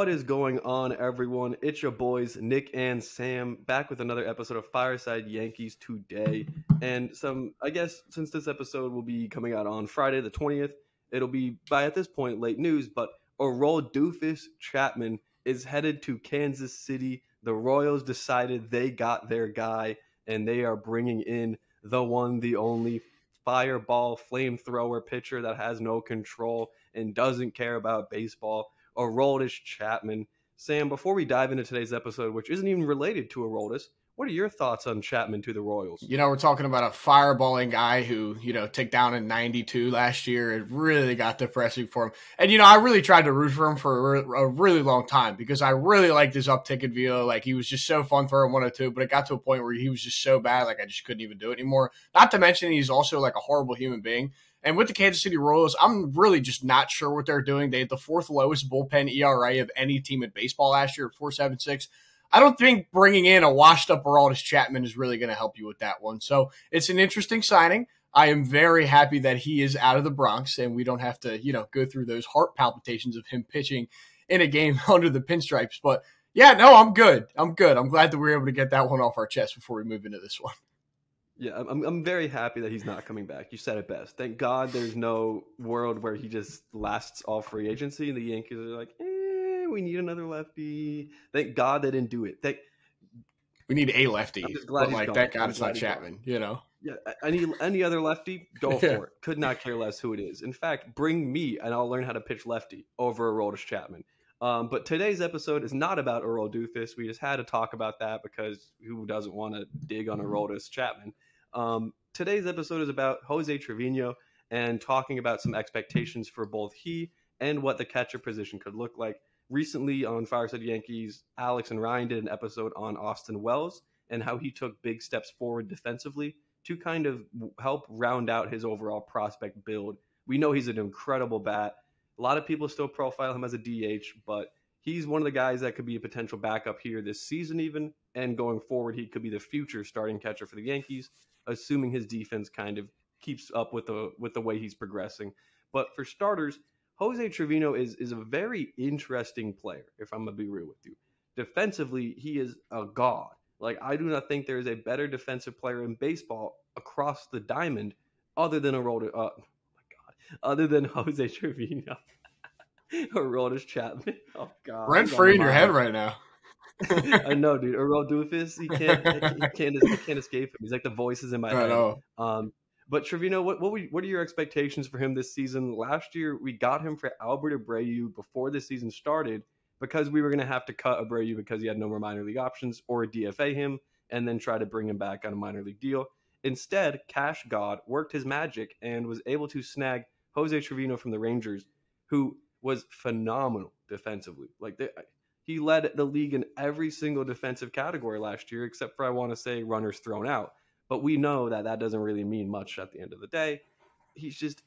What is going on, everyone? It's your boys, Nick and Sam, back with another episode of Fireside Yankees today. And I guess, since this episode will be coming out on Friday the 20th, it'll be, by at this point, late news, but Aroldis Chapman is headed to Kansas City. The Royals decided they got their guy, and they are bringing in the one, the only fireball flamethrower pitcher that has no control and doesn't care about baseball, Aroldis Chapman. Sam, before we dive into today's episode, which isn't even related to Aroldis, what are your thoughts on Chapman to the Royals? You know, we're talking about a fireballing guy who, took down in 92 last year. It really got depressing for him. And, I really tried to root for him for a really long time because I really liked his uptick in velo. Like, he was just so fun for him 102, but it got to a point where he was just so bad, like, I just couldn't even do it anymore. Not to mention he's also, like, a horrible human being. And with the Kansas City Royals, I'm really just not sure what they're doing. They had the fourth lowest bullpen ERA of any team in baseball last year at 4.76. I don't think bringing in a washed-up Aroldis Chapman is really going to help you with that one. So it's an interesting signing. I am very happy that he is out of the Bronx and we don't have to, go through those heart palpitations of him pitching in a game under the pinstripes. But, yeah, no, I'm good. I'm glad that we were able to get that one off our chest before we move into this one. Yeah, I'm very happy that he's not coming back. You said it best. Thank God there's no world where he just lasts all free agency and the Yankees are like, we need another lefty. Thank God they didn't do it. We need a lefty. I'm just glad he's gone. Thank God it's not Chapman, Yeah, any other lefty, go for it. Could not care less who it is. In fact, bring me and I'll learn how to pitch lefty over Aroldis Chapman. But today's episode is not about Aroldis. We just had to talk about that because who doesn't want to dig on Aroldis Chapman? Today's episode is about Jose Trevino and talking about some expectations for both he and what the catcher position could look like. Recently on Fireside Yankees, Alex and Ryan did an episode on Austin Wells and how he took big steps forward defensively to kind of help round out his overall prospect build. We know he's an incredible bat. A lot of people still profile him as a DH, but he's one of the guys that could be a potential backup here this season even, and going forward, he could be the future starting catcher for the Yankees, assuming his defense kind of keeps up with the way he's progressing. But for starters, Jose Trevino is a very interesting player, if I'm going to be real with you. Defensively, he is a god. Like, I do not think there is a better defensive player in baseball across the diamond other than other than Jose Trevino. Aroldis Chapman. Oh, God. Rent free in your head right now. I know, dude. Aroldis, he can't escape him. He's like the voices in my head. I know. But Trevino, what are your expectations for him this season? Last year, we got him for Albert Abreu before the season started because we were going to have to cut Abreu because he had no more minor league options, or DFA him and then try to bring him back on a minor league deal. Instead, Cash God worked his magic and was able to snag Jose Trevino from the Rangers, who was phenomenal defensively. He led the league in every single defensive category last year, except for, I want to say, runners thrown out. But we know that doesn't really mean much at the end of the day. He's just,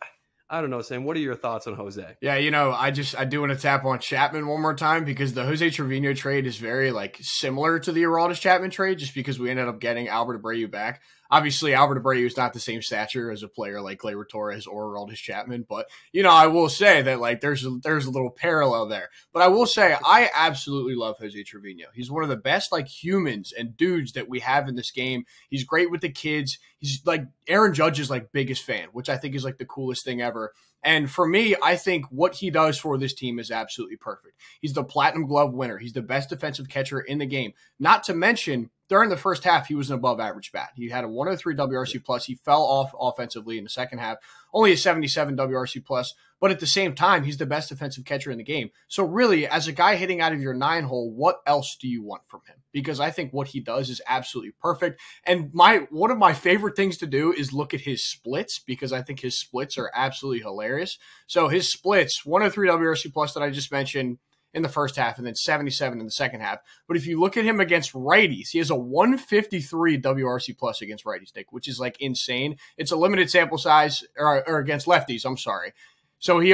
I don't know, Sam, what are your thoughts on Jose? Yeah, I do want to tap on Chapman one more time because the Jose Trevino trade is very, similar to the Aroldis Chapman trade just because we ended up getting Albert Abreu back. Obviously, Albert Abreu is not the same stature as a player like Gleyber Torres or Aroldis Chapman, but, I will say that, there's a little parallel there. But I will say I absolutely love Jose Trevino. He's one of the best, humans and dudes that we have in this game. He's great with the kids. He's, Aaron Judge's, biggest fan, which I think is, the coolest thing ever. And for me, I think what he does for this team is absolutely perfect. He's the Platinum Glove winner. He's the best defensive catcher in the game. Not to mention, during the first half, he was an above-average bat. He had a 103 WRC+. plus. He fell off offensively in the second half, only a 77 WRC+. plus. But at the same time, he's the best defensive catcher in the game. So really, as a guy hitting out of your 9-hole, what else do you want from him? Because I think what he does is absolutely perfect. And one of my favorite things to do is look at his splits because I think his splits are absolutely hilarious. So his splits, 103 WRC+ plus that I just mentioned in the first half and then 77 in the second half. But if you look at him against righties, he has a 153 WRC+ plus against righties, Nick, which is insane. It's a limited sample size, or against lefties, I'm sorry. So he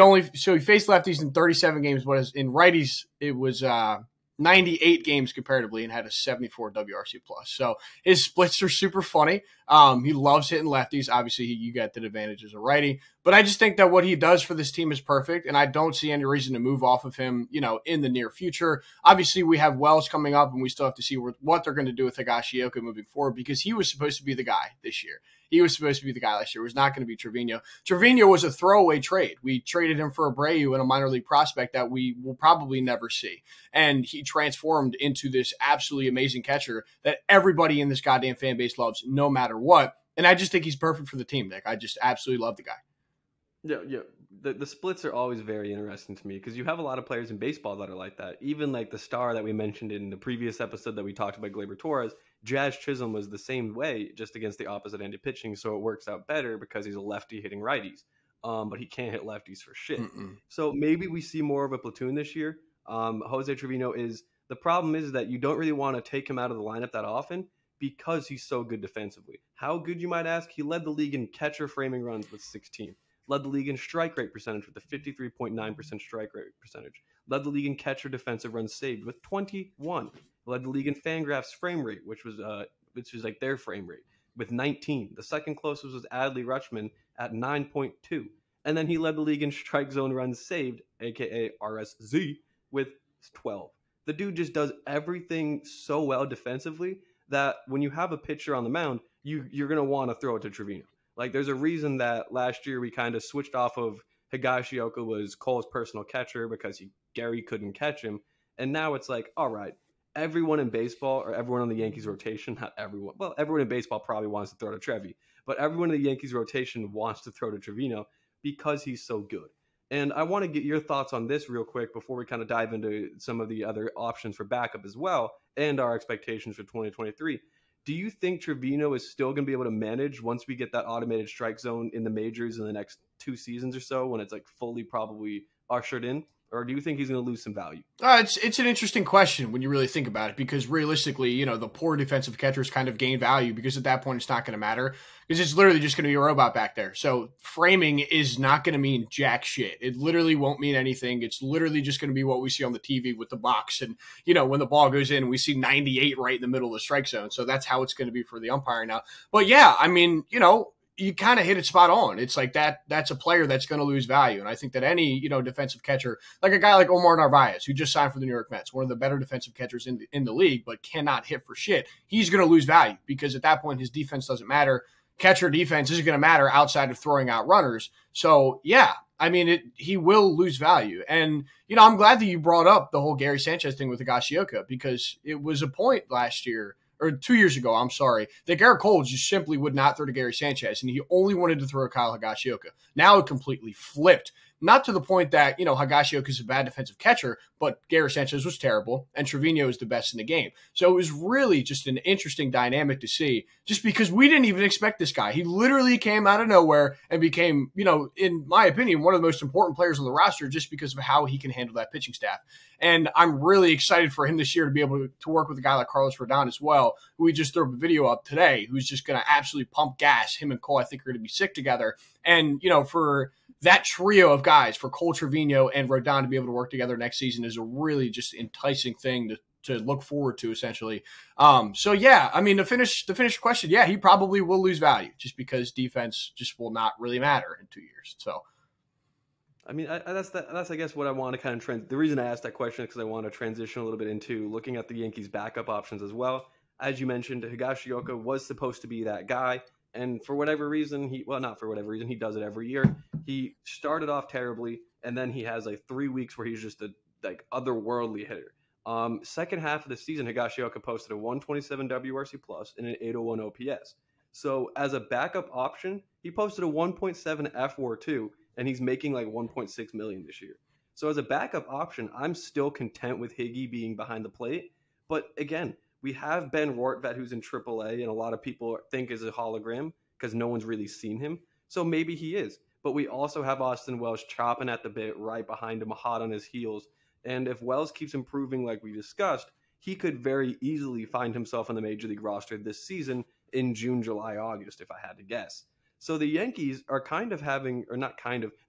faced lefties in 37 games, but in righties it was 98 games comparatively and had a 74 WRC+. So his splits are super funny. He loves hitting lefties. Obviously, you get the advantage as a righty. But I just think that what he does for this team is perfect, and I don't see any reason to move off of him, in the near future. Obviously, we have Wells coming up, and we still have to see what they're going to do with Higashioka moving forward, because he was supposed to be the guy this year. He was supposed to be the guy last year. It was not going to be Trevino. Trevino was a throwaway trade. We traded him for Abreu and a minor league prospect that we will probably never see. And he transformed into this absolutely amazing catcher that everybody in this goddamn fan base loves no matter what. And I just think he's perfect for the team, Nick. I just absolutely love the guy. Yeah. The splits are always very interesting to me because you have a lot of players in baseball that are like that. Even like the star that we mentioned in the previous episode that we talked about, Gleyber Torres, Jazz Chisholm was the same way, just against the opposite-handed pitching, so it works out better because he's a lefty hitting righties. But he can't hit lefties for shit. So maybe we see more of a platoon this year. Jose Trevino the problem is that you don't really want to take him out of the lineup that often because he's so good defensively. How good, you might ask? He led the league in catcher framing runs with 16. Led the league in strike rate percentage with a 53.9% strike rate percentage. Led the league in catcher defensive runs saved with 21. Led the league in Fangraphs frame rate, which was like their frame rate, with 19. The second closest was Adley Rutschman at 9.2. And then he led the league in strike zone runs saved, aka RSZ, with 12. The dude just does everything so well defensively that when you have a pitcher on the mound, you're going to want to throw it to Trevino. Like, there's a reason that last year we kind of switched off of Higashioka was Cole's personal catcher because Gary couldn't catch him. And now it's like, all right, everyone in baseball, or everyone on the Yankees rotation, not everyone. Well, everyone in baseball probably wants to throw to Trevi, but everyone in the Yankees rotation wants to throw to Trevino because he's so good. And I want to get your thoughts on this real quick before we kind of dive into some of the other options for backup as well and our expectations for 2023. Do you think Trevino is still going to be able to manage once we get that automated strike zone in the majors in the next 2 seasons or so, when it's like fully probably ushered in? Or do you think he's going to lose some value? It's an interesting question when you really think about it, because realistically, the poor defensive catchers kind of gain value because at that point it's not going to matter because it's literally just going to be a robot back there. So framing is not going to mean jack shit. It literally won't mean anything. It's literally just going to be what we see on the TV with the box. And, when the ball goes in, we see 98 right in the middle of the strike zone. So that's how it's going to be for the umpire now. But yeah, I mean, you kind of hit it spot on. It's like that's a player that's going to lose value. And I think that any, defensive catcher, like a guy like Omar Narvaez, who just signed for the New York Mets, one of the better defensive catchers in the league, but cannot hit for shit, he's going to lose value because at that point his defense doesn't matter. Catcher defense isn't going to matter outside of throwing out runners. So, yeah, I mean, he will lose value. And, I'm glad that you brought up the whole Gary Sanchez thing with Higashioka, because it was a point last year, or 2 years ago, I'm sorry, that Garrett Cole just simply would not throw to Gary Sanchez, and he only wanted to throw Kyle Higashioka. Now it completely flipped. Not to the point that, Higashioka is a bad defensive catcher, but Gary Sanchez was terrible, and Trevino is the best in the game. So it was really just an interesting dynamic to see, just because we didn't even expect this guy. He literally came out of nowhere and became, in my opinion, one of the most important players on the roster just because of how he can handle that pitching staff. And I'm really excited for him this year to be able to work with a guy like Carlos Rodon as well, who we just threw a video up today, who's just going to absolutely pump gas. Him and Cole, I think, are going to be sick together. And, for that trio of guys, for Cole, Trevino, and Rodon to be able to work together next season is a really just enticing thing to look forward to, essentially. So, yeah, I mean, to finish the question, yeah, he probably will lose value just because defense just will not really matter in 2 years. So, I mean, that's I guess what I want to kind of the reason I asked that question is because I want to transition a little bit into looking at the Yankees' backup options as well. As you mentioned, Higashioka was supposed to be that guy, and for whatever reason, not for whatever reason, he does it every year. He started off terribly, and then he has like 3 weeks where he's just a otherworldly hitter. Second half of the season, Higashioka posted a 127 WRC plus and an 801 OPS. So as a backup option, he posted a 1.7 FWAR too, and he's making like 1.6 million this year. So as a backup option, I'm still content with Higgy being behind the plate. But again, we have Ben Rortvedt, who's in AAA, and a lot of people think is a hologram because no one's really seen him. So maybe he is. But we also have Austin Wells chopping at the bit right behind him, hot on his heels. And if Wells keeps improving like we discussed, he could very easily find himself on the Major League roster this season in June, July, August, if I had to guess. So the Yankees are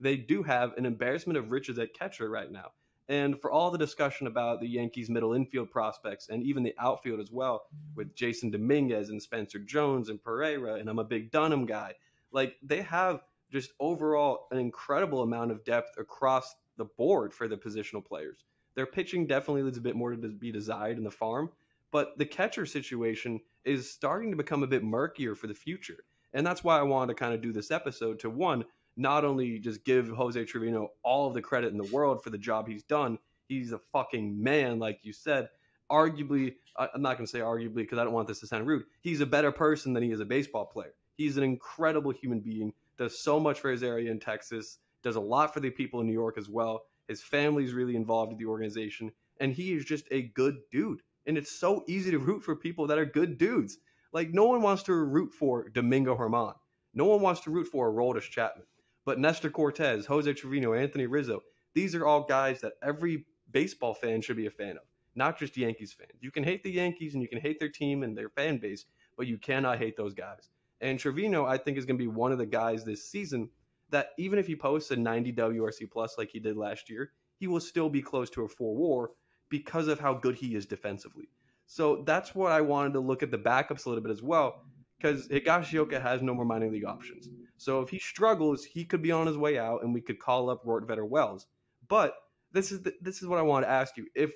they do have an embarrassment of riches at catcher right now. And for all the discussion about the Yankees' middle infield prospects and even the outfield as well, with Jason Dominguez and Spencer Jones and Pereira, and I'm a big Dunham guy, like they have just overall an incredible amount of depth across the board for the positional players. Their pitching definitely leaves a bit more to be desired in the farm, but the catcher situation is starting to become a bit murkier for the future. And that's why I wanted to kind of do this episode to, one, not only just give Jose Trevino all of the credit in the world for the job he's done. He's a fucking man, like you said. Arguably, I'm not going to say arguably because I don't want this to sound rude. He's a better person than he is a baseball player. He's an incredible human being, does so much for his area in Texas, does a lot for the people in New York as well. His family's really involved with the organization, and he is just a good dude. And it's so easy to root for people that are good dudes. Like, no one wants to root for Domingo Germán. No one wants to root for Aroldis Chapman. But Nestor Cortez, Jose Trevino, Anthony Rizzo, these are all guys that every baseball fan should be a fan of, not just Yankees fans. You can hate the Yankees and you can hate their team and their fan base, but you cannot hate those guys. And Trevino, I think, is going to be one of the guys this season that even if he posts a 90 WRC plus like he did last year, he will still be close to a 4 WAR because of how good he is defensively. So that's what I wanted to look at the backups a little bit as well, because Higashioka has no more minor league options. So if he struggles, he could be on his way out, and we could call up Rortvedt or Wells. But this is what I want to ask you. If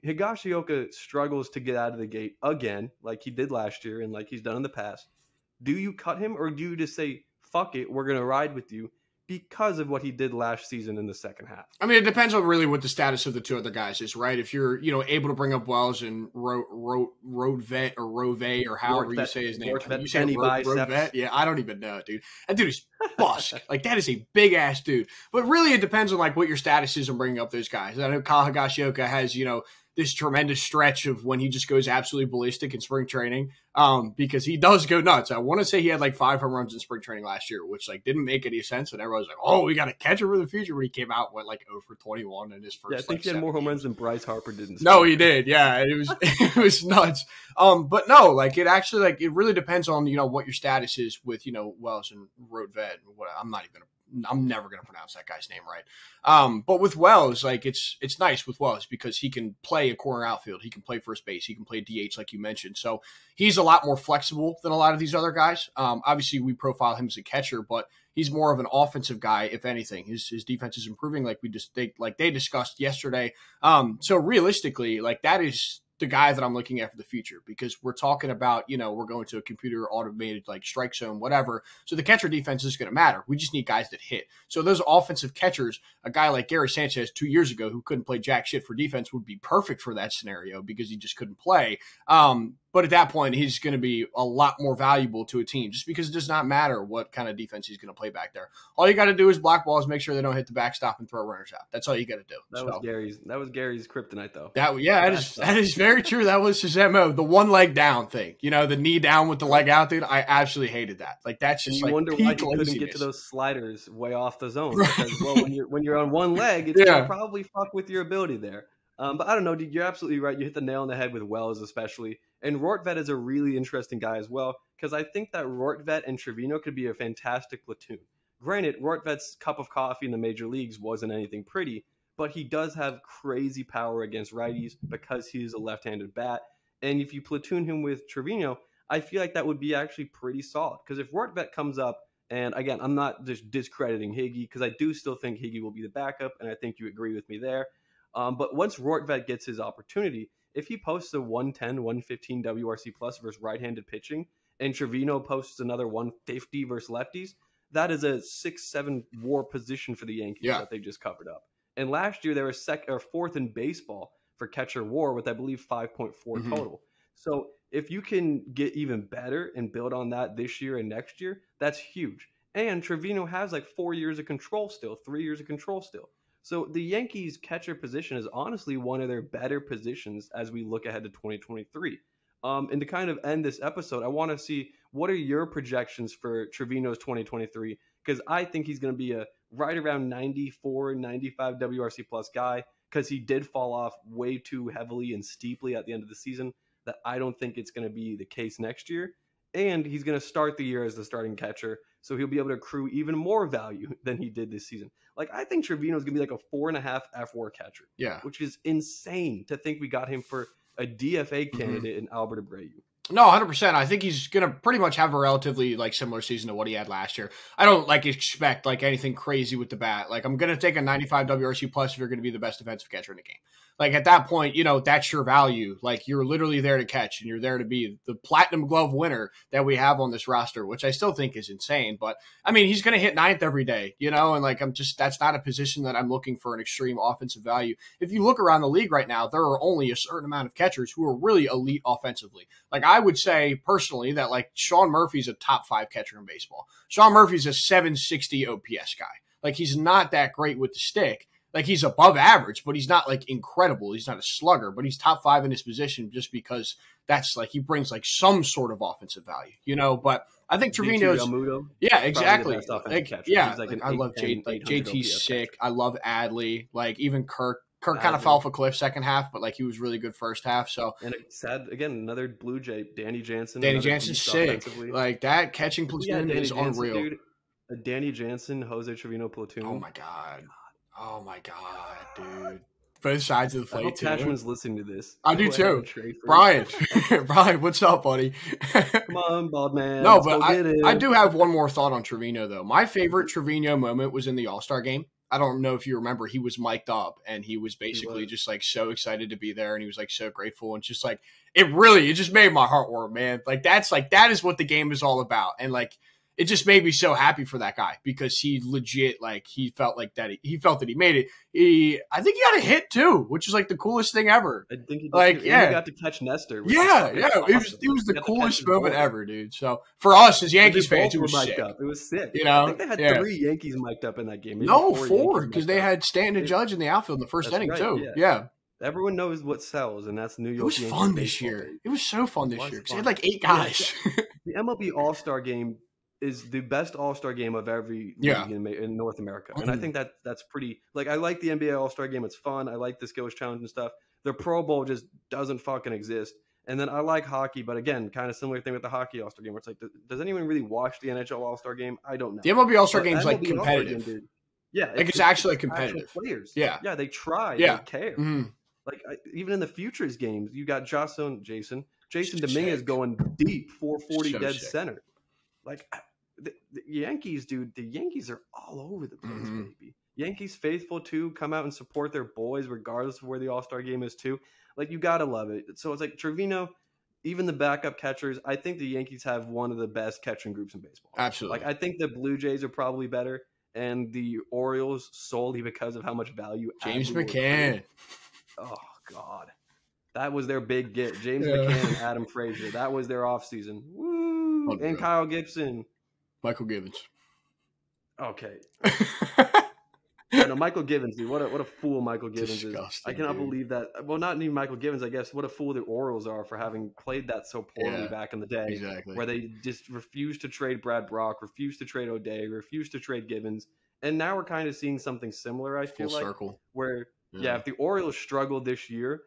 Higashioka struggles to get out of the gate again, like he did last year and like he's done in the past, do you cut him, or do you just say, fuck it, we're going to ride with you because of what he did last season in the second half? I mean, it depends on really what the status of the two other guys is, right? If you're, able to bring up Wells and Rortvedt or Rove or however you say his name. You say Rortvedt? Yeah, I don't even know, dude. That dude is busk. Like, that is a big-ass dude. But really, it depends on, like, what your status is on bringing up those guys. I know Kyle Higashioka has, this tremendous stretch of when he just goes absolutely ballistic in spring training, because he does go nuts. I want to say he had like 5 home runs in spring training last year, which like didn't make any sense. And everyone was like, "Oh, we got a catcher for the future." When he came out, went like 0 for 21 in his first. Yeah, I think he had more home runs than Bryce Harper did. No, he did. Yeah, it was it was nuts. But no, like it actually like it really depends on what your status is with Wells and Rortvedt. I'm never going to pronounce that guy's name right. But with Wells, like it's nice with Wells because he can play a corner outfield. He can play first base. He can play DH like you mentioned. So he's a lot more flexible than a lot of these other guys. Obviously we profile him as a catcher, but he's more of an offensive guy. If anything, his defense is improving like they discussed yesterday. So realistically, like that is the guy that I'm looking at for the future, because we're talking about, we're going to a computer automated like strike zone, whatever. So the catcher defense is going to matter. We just need guys that hit. So those offensive catchers, a guy like Gary Sanchez 2 years ago, who couldn't play jack shit for defense, would be perfect for that scenario because he just couldn't play. But at that point, he's going to be a lot more valuable to a team just because it does not matter what kind of defense he's going to play back there. All you got to do is block balls, make sure they don't hit the backstop, and throw runners out. That's all you got to do. That was Gary's kryptonite, though. That is very true. That was his MO. The one leg down thing, the knee down with the leg out, dude. I absolutely hated that. Like that's just you wonder why he couldn't get to those sliders way off the zone. Because, well, when you're on one leg, it's gonna probably fuck with your ability there. But I don't know, dude. You're absolutely right. You hit the nail on the head with Wells, especially. And Rortvedt is a really interesting guy as well, because I think that Rortvedt and Trevino could be a fantastic platoon. Granted, Rortvedt's cup of coffee in the major leagues wasn't anything pretty, but he does have crazy power against righties because he's a left-handed bat. And if you platoon him with Trevino, I feel like that would be actually pretty solid. Because if Rortvedt comes up, and again, I'm not just discrediting Higgy, because I do still think Higgy will be the backup, and I think you agree with me there. But once Rortvedt gets his opportunity, if he posts a 110, 115 WRC plus versus right-handed pitching, and Trevino posts another 150 versus lefties, that is a 6-7 WAR position for the Yankees that they just covered up. And last year they were fourth in baseball for catcher WAR with, I believe, 5.4 total. So if you can get even better and build on that this year and next year, that's huge. And Trevino has like 4 years of control still, 3 years of control still. So the Yankees catcher position is honestly one of their better positions as we look ahead to 2023. And to kind of end this episode, I want to see what are your projections for Trevino's 2023, because I think he's going to be a right around 94, 95 WRC plus guy, because he did fall off way too heavily and steeply at the end of the season that I don't think it's going to be the case next year. And he's going to start the year as the starting catcher. So he'll be able to accrue even more value than he did this season. Like, I think Trevino is going to be like a 4.5 F4 catcher. Yeah. Which is insane to think we got him for a DFA candidate in Albert Abreu. No, 100%. I think he's going to pretty much have a relatively like similar season to what he had last year. I don't like expect like anything crazy with the bat. Like, I'm going to take a 95 WRC plus if you're going to be the best defensive catcher in the game. Like, at that point, that's your value. Like, you're literally there to catch, and you're there to be the platinum glove winner that we have on this roster, which I still think is insane. But I mean, he's going to hit ninth every day, and like, that's not a position that I'm looking for an extreme offensive value. If you look around the league right now, there are only a certain amount of catchers who are really elite offensively. Like, I would say personally that like Sean Murphy's a top 5 catcher in baseball. Sean Murphy's a 760 OPS guy. Like, he's not that great with the stick. Like, he's above average, but he's not like incredible. He's not a slugger, but he's top 5 in his position just because that's like he brings like some sort of offensive value, But I think Trevino's, yeah, exactly. Like, yeah, like I love JT's sick. I love Adley. Like, even Kirk kind of fell off a cliff second half, but like he was really good first half. So, and it's sad again, another Blue Jay, Danny Jansen. Danny Jansen's sick. Like, that catching platoon is unreal. Dude, a Danny Jansen, Jose Trevino platoon. Oh my god, dude! Both sides of the plate. I hope Cashman's listening to this. I do too. Brian, Brian, what's up, buddy? Come on, bald man. No, but I do have one more thought on Trevino though. My favorite Trevino moment was in the All-Star game. I don't know if you remember, he was mic'd up and he was basically just like so excited to be there, and he was like so grateful, and just like it just made my heart warm, man. Like, that is what the game is all about, and like. It just made me so happy for that guy because he legit, like, he felt like that. He felt that he made it. I think he got a hit too, which is like the coolest thing ever. I think he did like, too. And he got to catch Nestor. Yeah. Awesome. It was the coolest moment ever, dude. So for us as Yankees fans, it was sick. It was sick. I think they had 3 Yankees mic'd up in that game. Maybe no, 4 because they had Stanton and Judge in the outfield in the first inning too. Yeah. Everyone knows what sells, and that's New York. It was Yankees fun this year. It was so fun this year because they had like 8 guys. The MLB All-Star Game is the best All-Star game of every league in North America. And I think that's pretty – like, I like the NBA All-Star game. It's fun. I like the skills challenge and stuff. The Pro Bowl just doesn't fucking exist. And then I like hockey, but again, kind of similar thing with the hockey All-Star game where it's like, does anyone really watch the NHL All-Star game? I don't know. The MLB All-Star game is like competitive. Game, yeah. Like, it's actually competitive. Players. Yeah. Yeah, they try. Yeah. They care. Mm-hmm. Like, even in the Futures games, you got Jason Dominguez going deep, 440 center. Like – the Yankees, dude, the Yankees are all over the place, baby. Yankees faithful, too, come out and support their boys regardless of where the All-Star game is, too. Like, you got to love it. So it's like Trevino, even the backup catchers, I think the Yankees have one of the best catching groups in baseball. Absolutely. Like, I think the Blue Jays are probably better, and the Orioles solely because of how much value. James McCann. Oh, God. That was their big get. James McCann and Adam Frazier. That was their offseason. Woo! Oh, and Kyle Gibson. Michael Givens. Okay. Michael Givens, dude. What a fool Michael Givens is. I cannot believe that. Well, not even Michael Givens, I guess. What a fool the Orioles are for having played that so poorly back in the day. Exactly. Where they just refused to trade Brad Brock, refused to trade O'Day, refused to trade Givens. And now we're kind of seeing something similar, I feel Full circle. Where, if the Orioles struggled this year,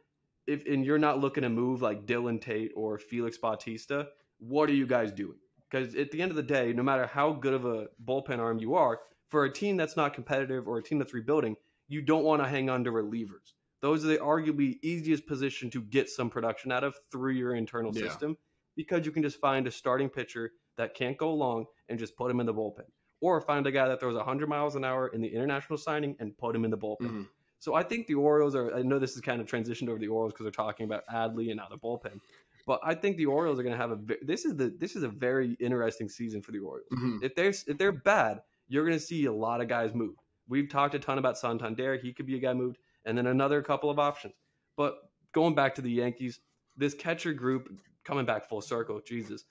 and you're not looking to move like Dylan Tate or Felix Bautista, what are you guys doing? Because at the end of the day, no matter how good of a bullpen arm you are, for a team that's not competitive or a team that's rebuilding, you don't want to hang on to relievers. Those are the arguably easiest position to get some production out of through your internal system, because you can just find a starting pitcher that can't go long and just put him in the bullpen. Or find a guy that throws 100 miles an hour in the international signing and put him in the bullpen. Mm-hmm. So I think the Orioles are – I know this is kind of transitioned over the Orioles because they're talking about Adley and now the bullpen. But I think the Orioles are going to have this is a very interesting season for the Orioles. Mm-hmm. If they're bad, you're going to see a lot of guys move. We've talked a ton about Santander. He could be a guy moved, and then another couple of options. But going back to the Yankees, this catcher group, coming back full circle, Jesus,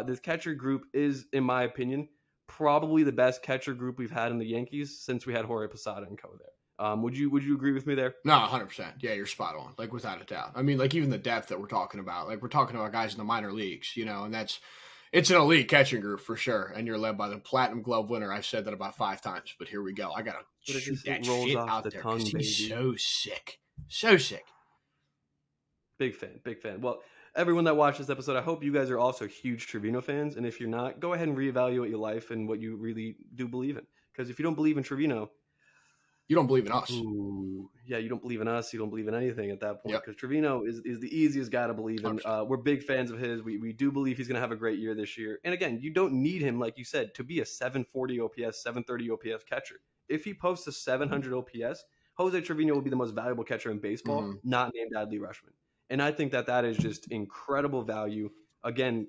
this catcher group is, in my opinion, probably the best catcher group we've had in the Yankees since we had Jorge Posada and co there. Would you agree with me there? No, 100%. Yeah, you're spot on. Like, without a doubt. I mean, like, even the depth that we're talking about. Like, we're talking about guys in the minor leagues, and it's an elite catching group for sure. And you're led by the Platinum Glove winner. I've said that about 5 times, but here we go. I gotta shoot that shit out there because he's so sick, so sick. Big fan. Well, everyone that watched this episode, I hope you guys are also huge Trevino fans. And if you're not, go ahead and reevaluate your life and what you really do believe in. Because if you don't believe in Trevino, you don't believe in us. Ooh, yeah, you don't believe in us. You don't believe in anything at that point. Yep. Because Trevino is the easiest guy to believe in. 100%. We're big fans of his. We do believe he's going to have a great year this year. And again, you don't need him, like you said, to be a 740 OPS, 730 OPS catcher. If he posts a 700 OPS, Jose Trevino will be the most valuable catcher in baseball, not named Adley Rutschman. And I think that is just incredible value. Again,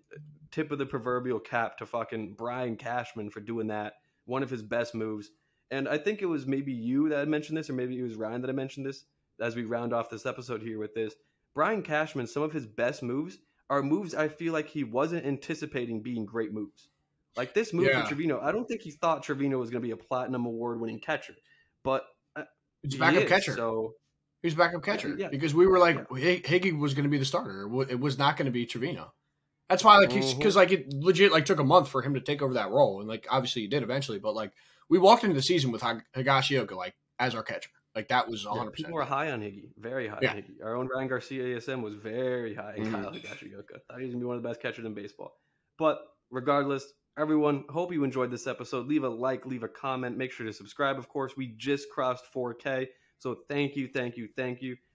tip of the proverbial cap to fucking Brian Cashman for doing that. One of his best moves. And I think it was maybe you that had mentioned this, or maybe it was Ryan that had mentioned this as we round off this episode here with this. Brian Cashman, some of his best moves are moves I feel like he wasn't anticipating being great moves. Like this move for Trevino, I don't think he thought Trevino was going to be a platinum award-winning catcher. But he's backup catcher. So he's backup catcher. Because we were like, Higgy was going to be the starter. It was not going to be Trevino. That's why, like, because like it legit like took a month for him to take over that role, and like obviously he did eventually, but like we walked into the season with Higashioka like as our catcher, like that was 100%. People were high on Higgy, very high on Higgy. Our own Ryan Garcia ASM was very high on Kyle Higashioka. Thought he was gonna be one of the best catchers in baseball. But regardless, everyone, hope you enjoyed this episode. Leave a like, leave a comment, make sure to subscribe. Of course, we just crossed 4K, so thank you.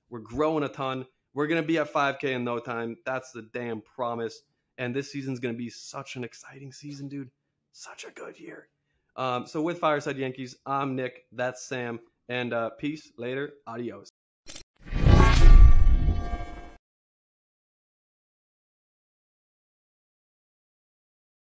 We're growing a ton. We're gonna be at 5K in no time. That's the damn promise. And this season's going to be such an exciting season, dude. Such a good year. So with Fireside Yankees, I'm Nick. That's Sam. And peace. Later. Adios.